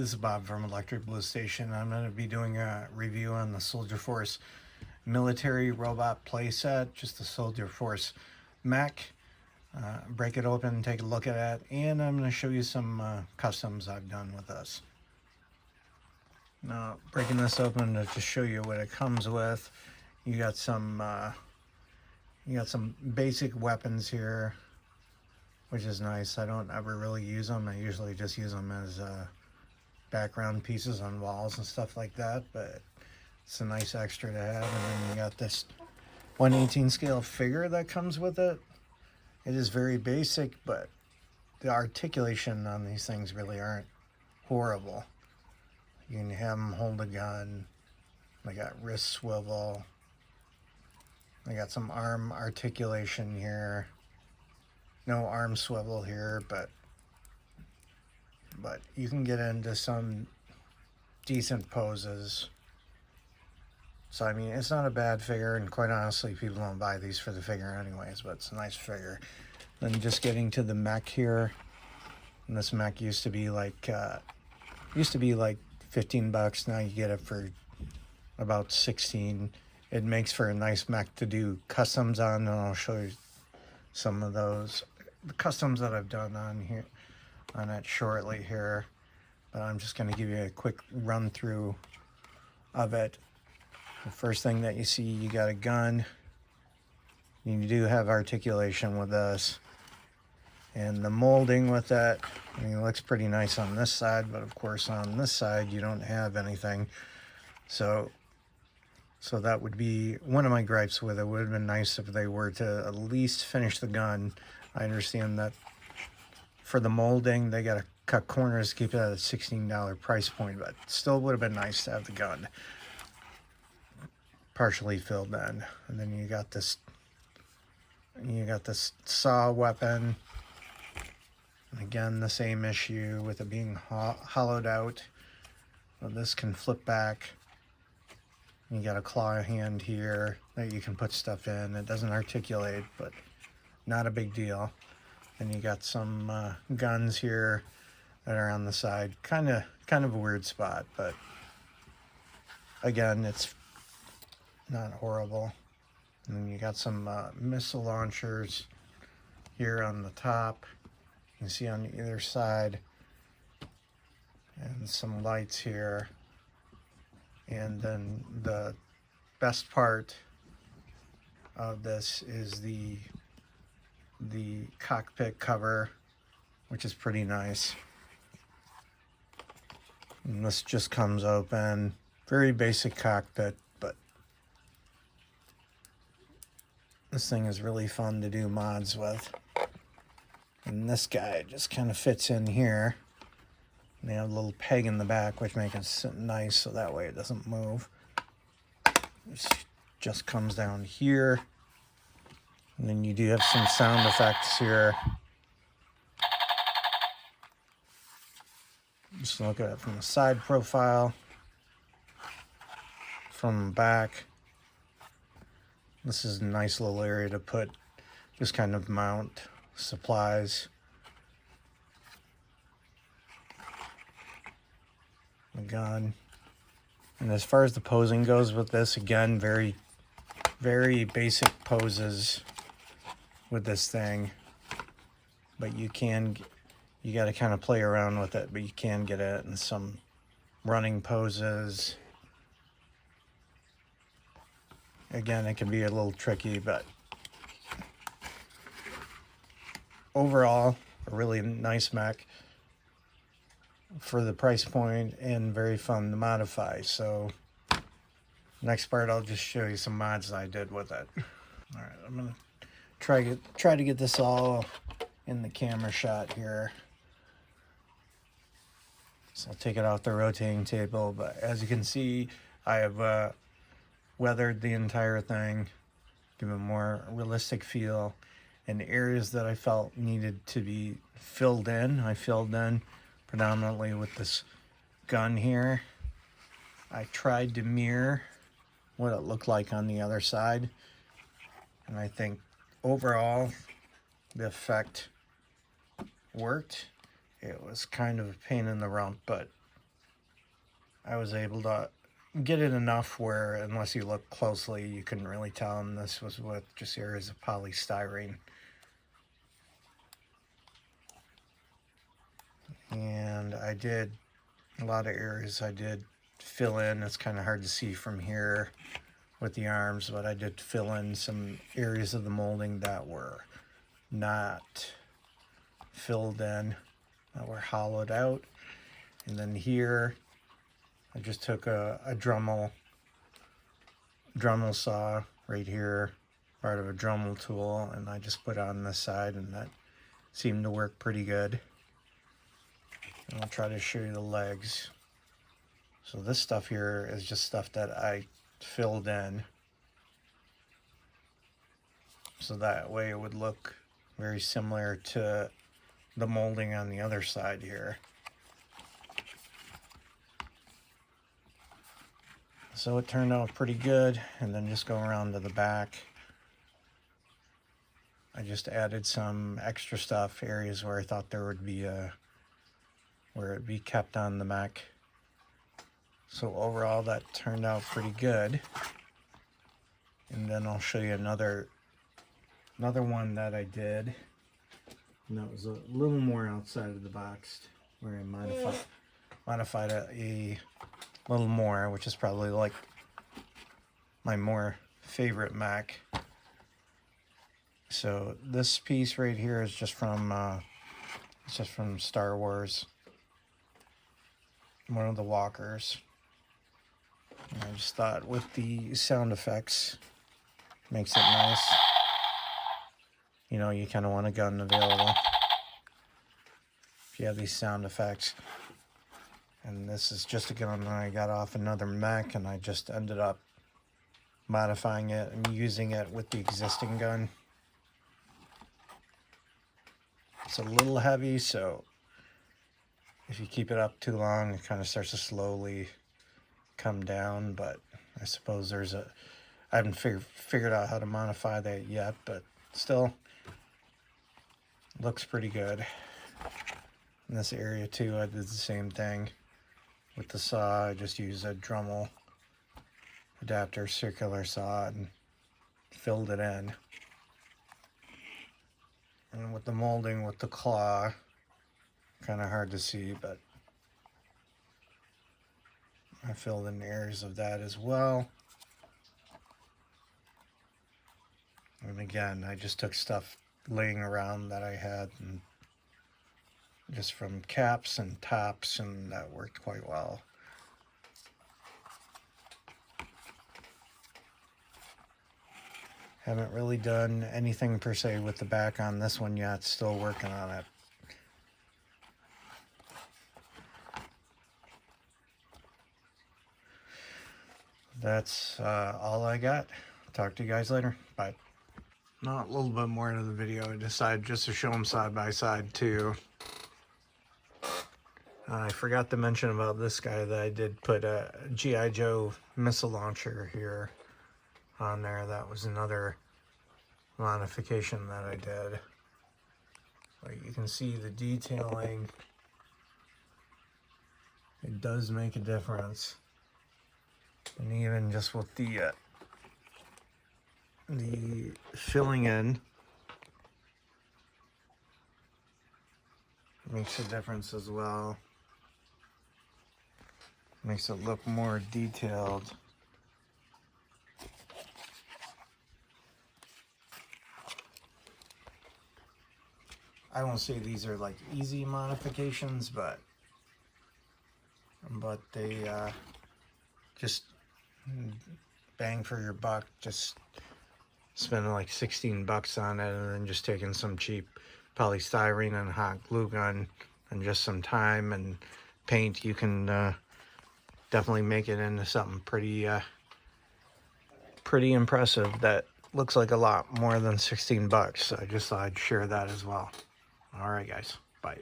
This is Bob from Electric Blue Station. I'm going to be doing a review on the Soldier Force military robot playset, just the Soldier Force Mech. Break it open, take a look at it, and I'm going to show you some customs I've done with this. Now, breaking this open to just show you what it comes with, you got some basic weapons here, which is nice. I don't ever really use them. I usually just use them as background pieces on walls and stuff like that, but it's a nice extra to have. And then you got this 1/18 scale figure that comes with it. It is very basic, but the articulation on these things really aren't horrible. You can have them hold a gun. They got wrist swivel. They got some arm articulation here. No arm swivel here, but you can get into some decent poses. So I mean, it's not a bad figure, and quite honestly, people don't buy these for the figure anyways, but it's a nice figure. Then just getting to the mech here, and this mech used to be like 15 bucks. Now you get it for about 16. It makes for a nice mech to do customs on, and I'll show you some of those customs that I've done on here on it shortly here, but I'm just going to give you a quick run through of it. The first thing that you see, you got a gun. You do have articulation with this, and the molding with that, I mean, it looks pretty nice on this side, but of course on this side you don't have anything. So that would be one of my gripes with it. Would have been nice if they were to at least finish the gun. I understand that for the molding, they got to cut corners to keep it at a $16 price point, but still would have been nice to have the gun partially filled in. And then you got this saw weapon. And again, the same issue with it being hollowed out. Well, this can flip back. You got a claw hand here that you can put stuff in. It doesn't articulate, but not a big deal. And you got some guns here that are on the side. Kind of a weird spot, but again, it's not horrible. And then you got some missile launchers here on the top. You can see on either side, and some lights here. And then the best part of this is the cockpit cover, which is pretty nice. And this just comes open. Very basic cockpit, but this thing is really fun to do mods with. And this guy just kind of fits in here. They have a little peg in the back, which makes it sit nice, so that way it doesn't move. This just comes down here. And then you do have some sound effects here. Just look at it from the side profile. From the back. This is a nice little area to put, just kind of mount supplies. The gun. And as far as the posing goes with this, again, very, very basic poses with this thing. But you got to kind of play around with it, but you can get it in some running poses. Again, it can be a little tricky, but overall, a really nice mech for the price point and very fun to modify. So next part, I'll just show you some mods I did with it. All right, I'm gonna try to get this all in the camera shot here. So I'll take it off the rotating table, but as you can see, I have weathered the entire thing, give it a more realistic feel. And areas that I felt needed to be filled in, I filled in predominantly with this gun here. I tried to mirror what it looked like on the other side, and I think overall the effect worked. It was kind of a pain in the rump, but I was able to get it enough where, unless you look closely, you couldn't really tell, and this was with just areas of polystyrene. And I did a lot of areas I did fill in. It's kind of hard to see from here with the arms, but I did fill in some areas of the molding that were not filled in, that were hollowed out. And then here I just took a Dremel saw right here, part of a Dremel tool, and I just put it on this side, and that seemed to work pretty good. And I'll try to show you the legs. So this stuff here is just stuff that I filled in, so that way it would look very similar to the molding on the other side here. So it turned out pretty good. And then just go around to the back. I just added some extra stuff, areas where I thought there would be where it'd be kept on the mech. So overall that turned out pretty good. And then I'll show you another one that I did. And that was a little more outside of the box, where I modified it a little more, which is probably like my more favorite mech. So this piece right here is just from Star Wars, one of the walkers. And I just thought with the sound effects, makes it nice. You know, you kind of want a gun available if you have these sound effects. And this is just a gun I got off another mech, and I just ended up modifying it and using it with the existing gun. It's a little heavy, so if you keep it up too long, it kind of starts to slowly come down. But I suppose I haven't figured out how to modify that yet, but still looks pretty good. In this area too, I did the same thing. With the saw, I just used a Dremel adapter circular saw and filled it in. And with the molding with the claw, kind of hard to see, but I filled in areas of that as well. And again, I just took stuff laying around that I had, and just from caps and tops, and that worked quite well. Haven't really done anything per se with the back on this one yet, still working on it. That's all I got. Talk to you guys later. Bye. Now a little bit more into the video. I decided just to show them side by side too. I forgot to mention about this guy that I did put a G.I. Joe missile launcher here on there. That was another modification that I did. But you can see the detailing. It does make a difference. And even just with the filling in makes a difference as well. Makes it look more detailed. I won't say these are like easy modifications, but they just bang for your buck. Just spending like 16 bucks on it, and then just taking some cheap polystyrene and hot glue gun and just some time and paint, you can definitely make it into something pretty impressive that looks like a lot more than 16 bucks. So I just thought I'd share that as well. All right, guys. Bye.